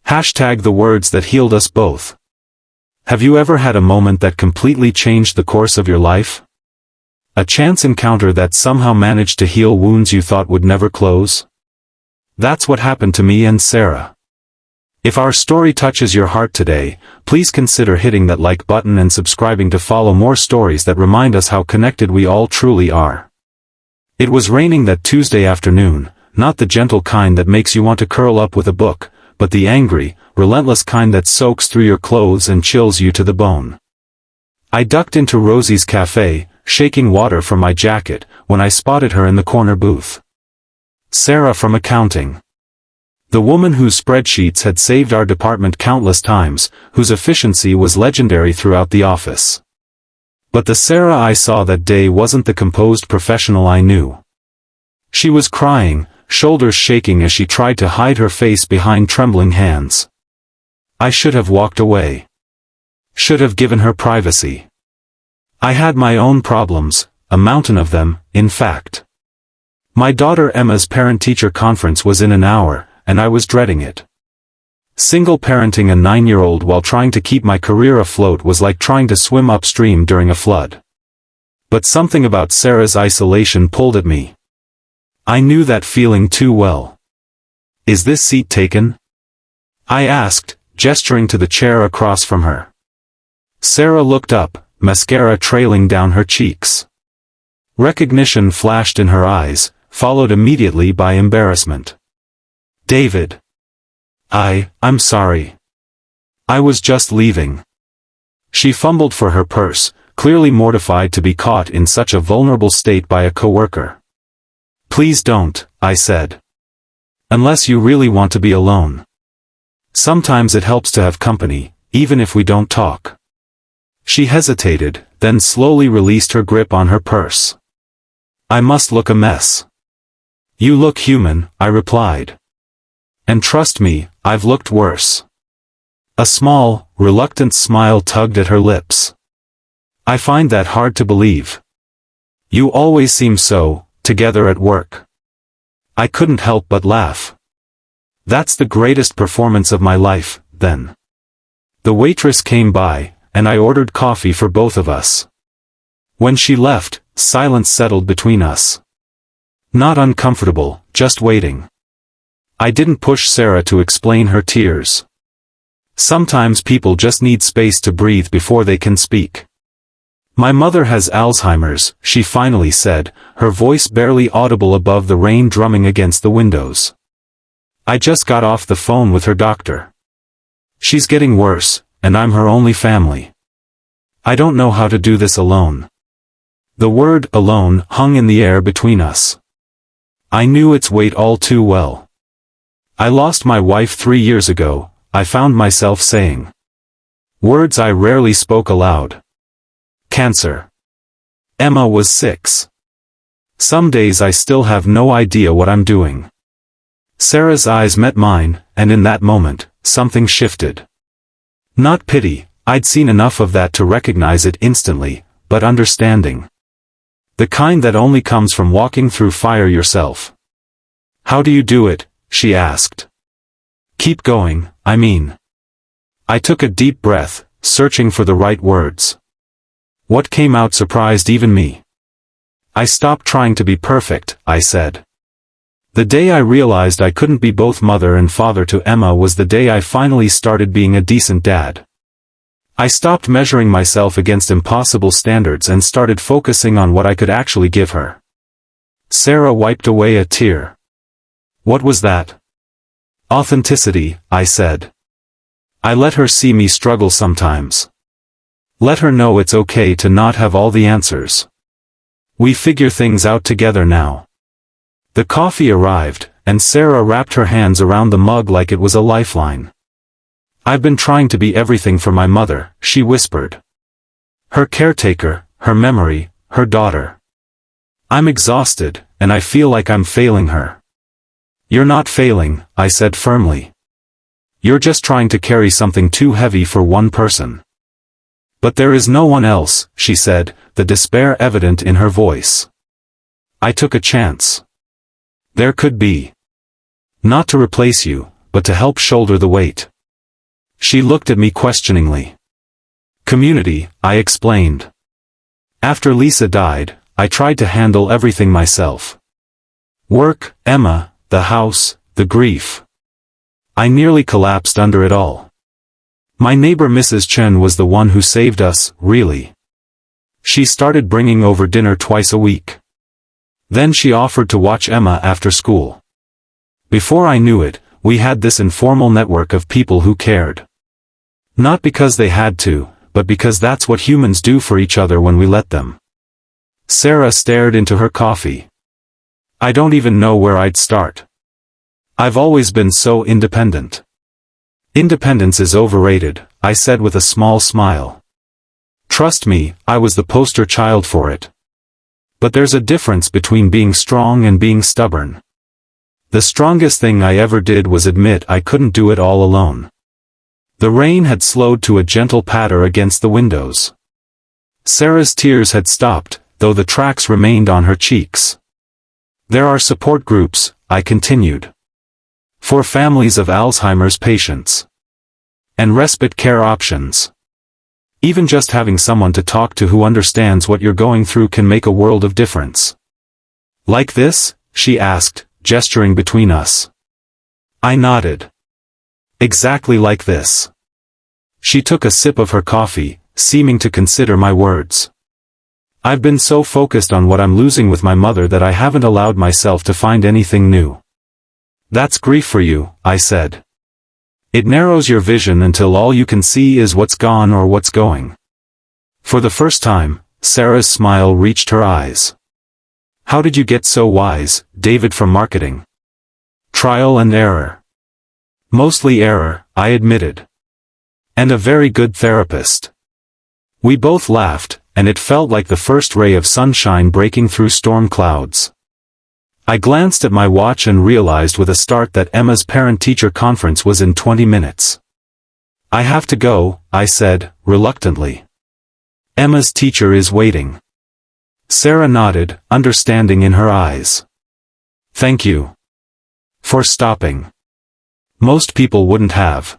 Hashtag the words that healed us both. Have you ever had a moment that completely changed the course of your life? A chance encounter that somehow managed to heal wounds you thought would never close? That's what happened to me and Sarah. If our story touches your heart today, please consider hitting that like button and subscribing to follow more stories that remind us how connected we all truly are. It was raining that Tuesday afternoon, not the gentle kind that makes you want to curl up with a book, but the angry, relentless kind that soaks through your clothes and chills you to the bone. I ducked into Rosie's café, shaking water from my jacket, when I spotted her in the corner booth. Sarah from accounting. The woman whose spreadsheets had saved our department countless times, whose efficiency was legendary throughout the office. But the Sarah I saw that day wasn't the composed professional I knew. She was crying, shoulders shaking as she tried to hide her face behind trembling hands. I should have walked away. Should have given her privacy. I had my own problems, a mountain of them, in fact. My daughter Emma's parent-teacher conference was in an hour, and I was dreading it. Single parenting a 9-year-old while trying to keep my career afloat was like trying to swim upstream during a flood. But something about Sarah's isolation pulled at me. I knew that feeling too well. "Is this seat taken?" I asked, gesturing to the chair across from her. Sarah looked up, mascara trailing down her cheeks. Recognition flashed in her eyes, followed immediately by embarrassment. "David. I'm sorry. I was just leaving." She fumbled for her purse, clearly mortified to be caught in such a vulnerable state by a coworker. "Please don't," I said. "Unless you really want to be alone. Sometimes it helps to have company, even if we don't talk." She hesitated, then slowly released her grip on her purse. "I must look a mess." "You look human," I replied. "And trust me, I've looked worse." A small, reluctant smile tugged at her lips. "I find that hard to believe. You always seem so, together at work." I couldn't help but laugh. "That's the greatest performance of my life, then." The waitress came by, and I ordered coffee for both of us. When she left, silence settled between us. Not uncomfortable, just waiting. I didn't push Sarah to explain her tears. Sometimes people just need space to breathe before they can speak. "My mother has Alzheimer's," she finally said, her voice barely audible above the rain drumming against the windows. "I just got off the phone with her doctor. She's getting worse, and I'm her only family. I don't know how to do this alone." The word "alone" hung in the air between us. I knew its weight all too well. "I lost my wife 3 years ago," I found myself saying. Words I rarely spoke aloud. "Cancer. Emma was 6. Some days I still have no idea what I'm doing." Sarah's eyes met mine, and in that moment, something shifted. Not pity, I'd seen enough of that to recognize it instantly, but understanding. The kind that only comes from walking through fire yourself. "How do you do it?" she asked. "Keep going, I mean." I took a deep breath, searching for the right words. What came out surprised even me. "I stopped trying to be perfect," I said. "The day I realized I couldn't be both mother and father to Emma was the day I finally started being a decent dad. I stopped measuring myself against impossible standards and started focusing on what I could actually give her." Sarah wiped away a tear. "What was that?" "Authenticity," I said. "I let her see me struggle sometimes. Let her know it's okay to not have all the answers. We figure things out together now." The coffee arrived, and Sarah wrapped her hands around the mug like it was a lifeline. "I've been trying to be everything for my mother," she whispered. "Her caretaker, her memory, her daughter. I'm exhausted, and I feel like I'm failing her." "You're not failing," I said firmly. "You're just trying to carry something too heavy for one person." "But there is no one else," she said, the despair evident in her voice. I took a chance. "There could be. Not to replace you, but to help shoulder the weight." She looked at me questioningly. Community, I explained. After Lisa died, I tried to handle everything myself. Work, Emma, the house, the grief. I nearly collapsed under it all. My neighbor Mrs. Chen was the one who saved us, really. She started bringing over dinner twice a week. Then she offered to watch Emma after school. Before I knew it, we had this informal network of people who cared. Not because they had to, but because that's what humans do for each other when we let them. Sarah stared into her coffee. I don't even know where I'd start. I've always been so independent. Independence is overrated, I said with a small smile. Trust me, I was the poster child for it. But there's a difference between being strong and being stubborn. The strongest thing I ever did was admit I couldn't do it all alone. The rain had slowed to a gentle patter against the windows. Sarah's tears had stopped, though the tracks remained on her cheeks. There are support groups, I continued. For families of Alzheimer's patients. And respite care options. Even just having someone to talk to who understands what you're going through can make a world of difference. Like this? She asked, gesturing between us. I nodded. Exactly like this. She took a sip of her coffee, seeming to consider my words. I've been so focused on what I'm losing with my mother that I haven't allowed myself to find anything new. That's grief for you, I said. It narrows your vision until all you can see is what's gone or what's going. For the first time, Sarah's smile reached her eyes. How did you get so wise, David from marketing? Trial and error. Mostly error, I admitted. And a very good therapist. We both laughed, and it felt like the first ray of sunshine breaking through storm clouds. I glanced at my watch and realized with a start that Emma's parent-teacher conference was in 20 minutes. I have to go, I said, reluctantly. Emma's teacher is waiting. Sarah nodded, understanding in her eyes. Thank you. For stopping. Most people wouldn't have.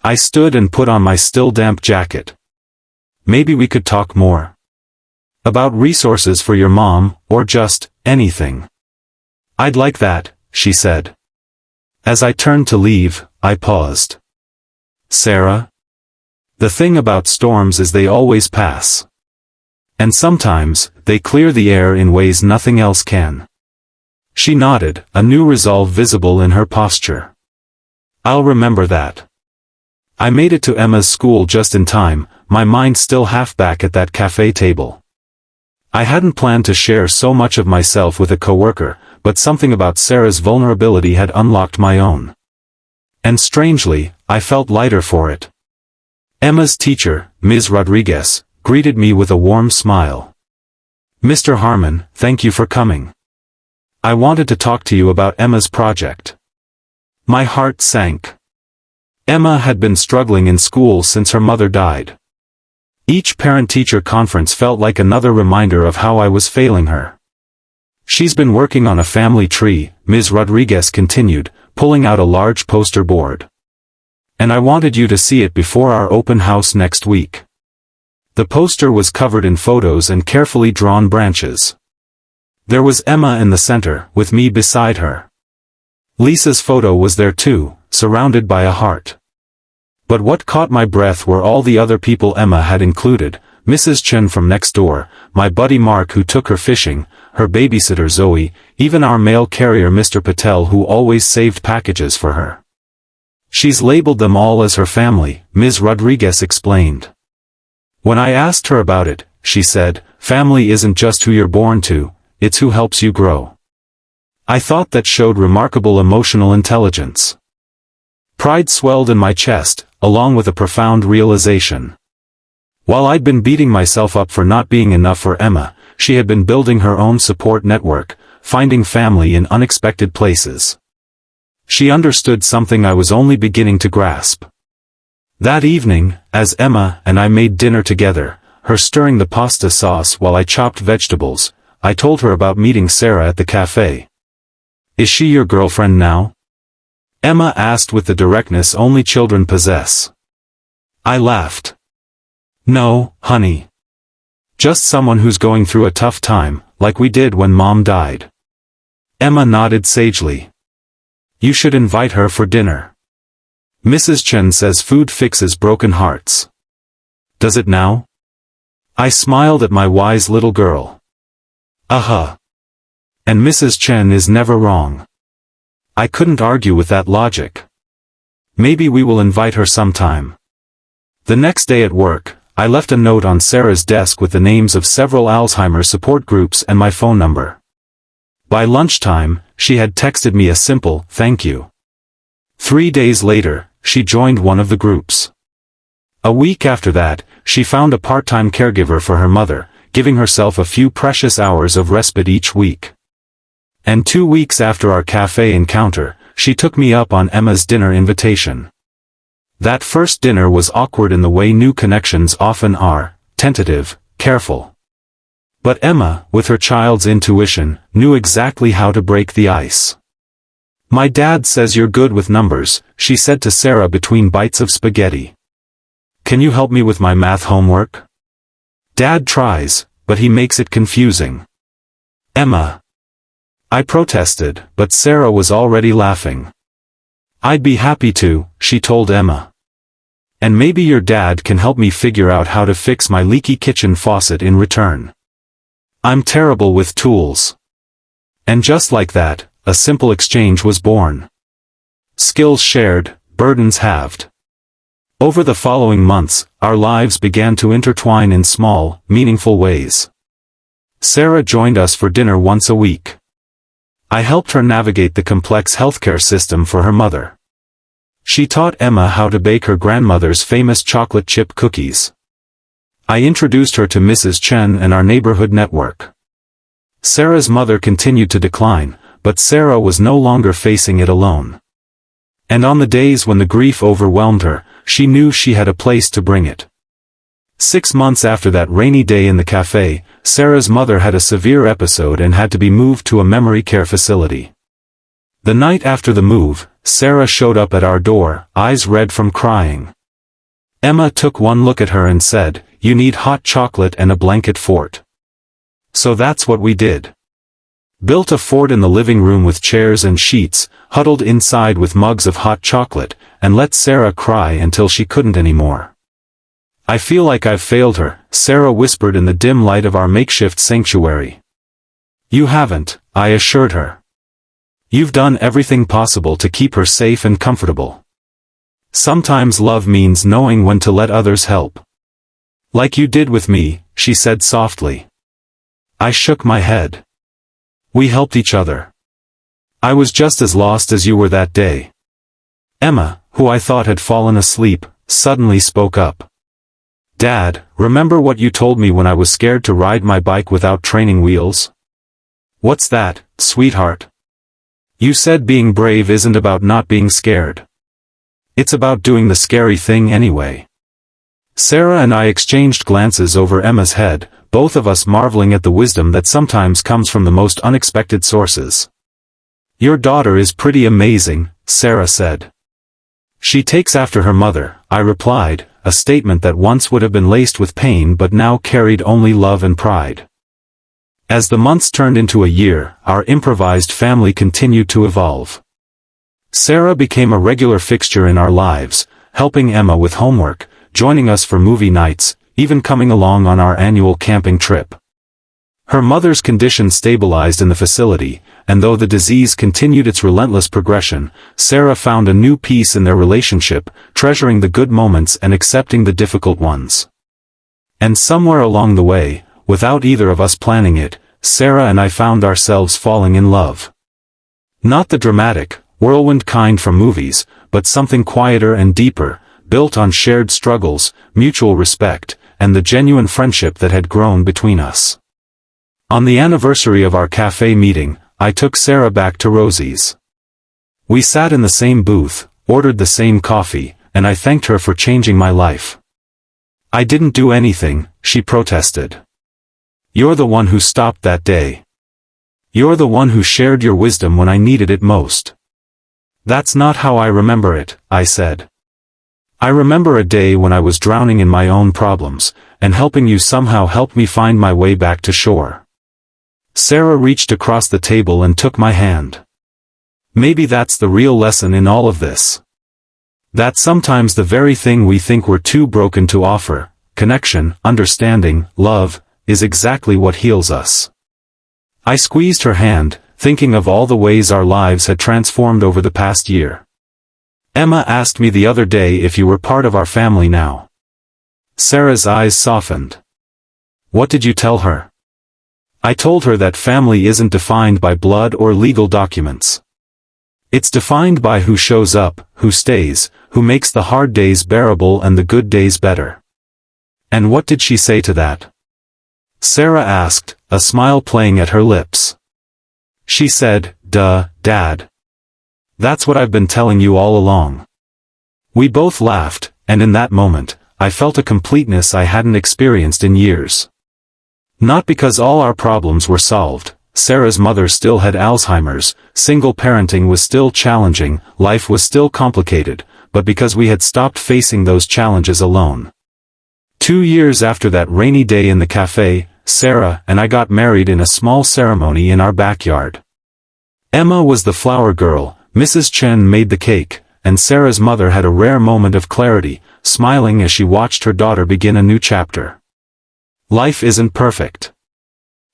I stood and put on my still damp jacket. Maybe we could talk more. About resources for your mom, or just anything. I'd like that, she said. As I turned to leave, I paused. Sarah? The thing about storms is they always pass. And sometimes, they clear the air in ways nothing else can. She nodded, a new resolve visible in her posture. I'll remember that. I made it to Emma's school just in time, my mind still half back at that café table. I hadn't planned to share so much of myself with a coworker, but something about Sarah's vulnerability had unlocked my own. And strangely, I felt lighter for it. Emma's teacher, Ms. Rodriguez, greeted me with a warm smile. Mr. Harmon, thank you for coming. I wanted to talk to you about Emma's project. My heart sank. Emma had been struggling in school since her mother died. Each parent-teacher conference felt like another reminder of how I was failing her. She's been working on a family tree, Ms. Rodriguez continued, pulling out a large poster board. And I wanted you to see it before our open house next week. The poster was covered in photos and carefully drawn branches. There was Emma in the center, with me beside her. Lisa's photo was there too, surrounded by a heart. But what caught my breath were all the other people Emma had included, Mrs. Chen from next door, my buddy Mark who took her fishing, her babysitter Zoe, even our mail carrier Mr. Patel who always saved packages for her. She's labeled them all as her family, Ms. Rodriguez explained. When I asked her about it, she said, family isn't just who you're born to, it's who helps you grow. I thought that showed remarkable emotional intelligence. Pride swelled in my chest, along with a profound realization. While I'd been beating myself up for not being enough for Emma, she had been building her own support network, finding family in unexpected places. She understood something I was only beginning to grasp. That evening, as Emma and I made dinner together, her stirring the pasta sauce while I chopped vegetables, I told her about meeting Sarah at the café. Is she your girlfriend now? Emma asked with the directness only children possess. I laughed. No, honey. Just someone who's going through a tough time, like we did when Mom died. Emma nodded sagely. You should invite her for dinner. Mrs. Chen says food fixes broken hearts. Does it now? I smiled at my wise little girl. And Mrs. Chen is never wrong. I couldn't argue with that logic. Maybe we will invite her sometime. The next day at work, I left a note on Sarah's desk with the names of several Alzheimer support groups and my phone number. By lunchtime, she had texted me a simple, thank you. 3 days later, she joined one of the groups. A week after that, she found a part-time caregiver for her mother, giving herself a few precious hours of respite each week. And 2 weeks after our cafe encounter, she took me up on Emma's dinner invitation. That first dinner was awkward in the way new connections often are, tentative, careful. But Emma, with her child's intuition, knew exactly how to break the ice. My dad says you're good with numbers, she said to Sarah between bites of spaghetti. Can you help me with my math homework? Dad tries, but he makes it confusing. Emma. I protested, but Sarah was already laughing. I'd be happy to, she told Emma. And maybe your dad can help me figure out how to fix my leaky kitchen faucet in return. I'm terrible with tools. And just like that, a simple exchange was born. Skills shared, burdens halved. Over the following months, our lives began to intertwine in small, meaningful ways. Sarah joined us for dinner once a week. I helped her navigate the complex healthcare system for her mother. She taught Emma how to bake her grandmother's famous chocolate chip cookies. I introduced her to Mrs. Chen and our neighborhood network. Sarah's mother continued to decline, but Sarah was no longer facing it alone. And on the days when the grief overwhelmed her, she knew she had a place to bring it. 6 months after that rainy day in the cafe, Sarah's mother had a severe episode and had to be moved to a memory care facility. The night after the move, Sarah showed up at our door, eyes red from crying. Emma took one look at her and said, "You need hot chocolate and a blanket fort." So that's what we did. Built a fort in the living room with chairs and sheets, huddled inside with mugs of hot chocolate, and let Sarah cry until she couldn't anymore. I feel like I've failed her, Sarah whispered in the dim light of our makeshift sanctuary. You haven't, I assured her. You've done everything possible to keep her safe and comfortable. Sometimes love means knowing when to let others help. Like you did with me, she said softly. I shook my head. We helped each other. I was just as lost as you were that day. Emma, who I thought had fallen asleep, suddenly spoke up. Dad, remember what you told me when I was scared to ride my bike without training wheels? What's that, sweetheart? You said being brave isn't about not being scared. It's about doing the scary thing anyway. Sarah and I exchanged glances over Emma's head, both of us marveling at the wisdom that sometimes comes from the most unexpected sources. Your daughter is pretty amazing, Sarah said. She takes after her mother, I replied, a statement that once would have been laced with pain but now carried only love and pride. As the months turned into a year, our improvised family continued to evolve. Sarah became a regular fixture in our lives, helping Emma with homework, joining us for movie nights, even coming along on our annual camping trip. Her mother's condition stabilized in the facility, and though the disease continued its relentless progression, Sarah found a new peace in their relationship, treasuring the good moments and accepting the difficult ones. And somewhere along the way, without either of us planning it, Sarah and I found ourselves falling in love. Not the dramatic, whirlwind kind from movies, but something quieter and deeper, built on shared struggles, mutual respect, and the genuine friendship that had grown between us. On the anniversary of our cafe meeting, I took Sarah back to Rosie's. We sat in the same booth, ordered the same coffee, and I thanked her for changing my life. I didn't do anything, she protested. You're the one who stopped that day. You're the one who shared your wisdom when I needed it most. That's not how I remember it, I said. I remember a day when I was drowning in my own problems, and helping you somehow helped me find my way back to shore. Sarah reached across the table and took my hand. Maybe that's the real lesson in all of this. That sometimes the very thing we think we're too broken to offer, connection, understanding, love, is exactly what heals us. I squeezed her hand, thinking of all the ways our lives had transformed over the past year. Emma asked me the other day if you were part of our family now. Sarah's eyes softened. What did you tell her? I told her that family isn't defined by blood or legal documents. It's defined by who shows up, who stays, who makes the hard days bearable and the good days better. And what did she say to that? Sarah asked, a smile playing at her lips. She said, "Duh, Dad. That's what I've been telling you all along." We both laughed, and in that moment, I felt a completeness I hadn't experienced in years. Not because all our problems were solved. Sarah's mother still had Alzheimer's, single parenting was still challenging, life was still complicated, but because we had stopped facing those challenges alone. 2 years after that rainy day in the café, Sarah and I got married in a small ceremony in our backyard. Emma was the flower girl, Mrs. Chen made the cake, and Sarah's mother had a rare moment of clarity, smiling as she watched her daughter begin a new chapter. Life isn't perfect.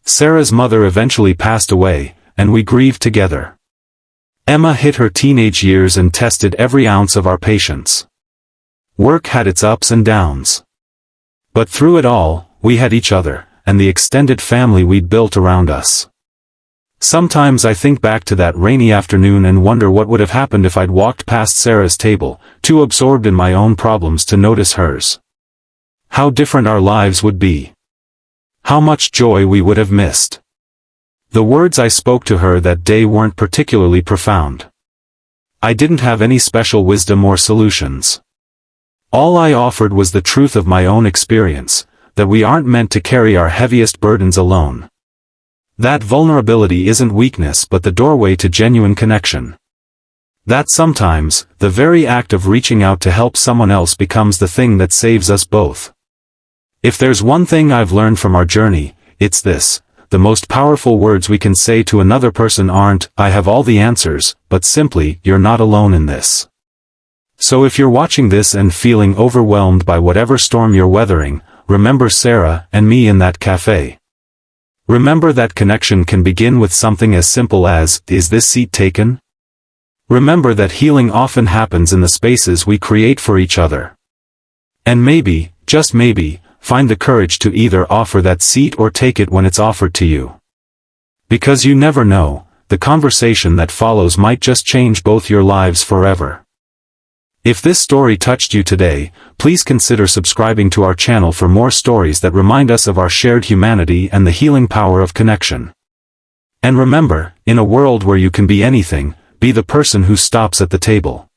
Sarah's mother eventually passed away, and we grieved together. Emma hit her teenage years and tested every ounce of our patience. Work had its ups and downs. But through it all, we had each other, and the extended family we'd built around us. Sometimes I think back to that rainy afternoon and wonder what would have happened if I'd walked past Sarah's table, too absorbed in my own problems to notice hers. How different our lives would be. How much joy we would have missed. The words I spoke to her that day weren't particularly profound. I didn't have any special wisdom or solutions. All I offered was the truth of my own experience, that we aren't meant to carry our heaviest burdens alone. That vulnerability isn't weakness but the doorway to genuine connection. That sometimes, the very act of reaching out to help someone else becomes the thing that saves us both. If there's one thing I've learned from our journey, it's this: the most powerful words we can say to another person aren't, "I have all the answers," but simply, "You're not alone in this." So if you're watching this and feeling overwhelmed by whatever storm you're weathering, remember Sarah and me in that cafe. Remember that connection can begin with something as simple as, "Is this seat taken?" Remember that healing often happens in the spaces we create for each other. And maybe, just maybe, find the courage to either offer that seat or take it when it's offered to you. Because you never know, the conversation that follows might just change both your lives forever. If this story touched you today, please consider subscribing to our channel for more stories that remind us of our shared humanity and the healing power of connection. And remember, in a world where you can be anything, be the person who stops at the table.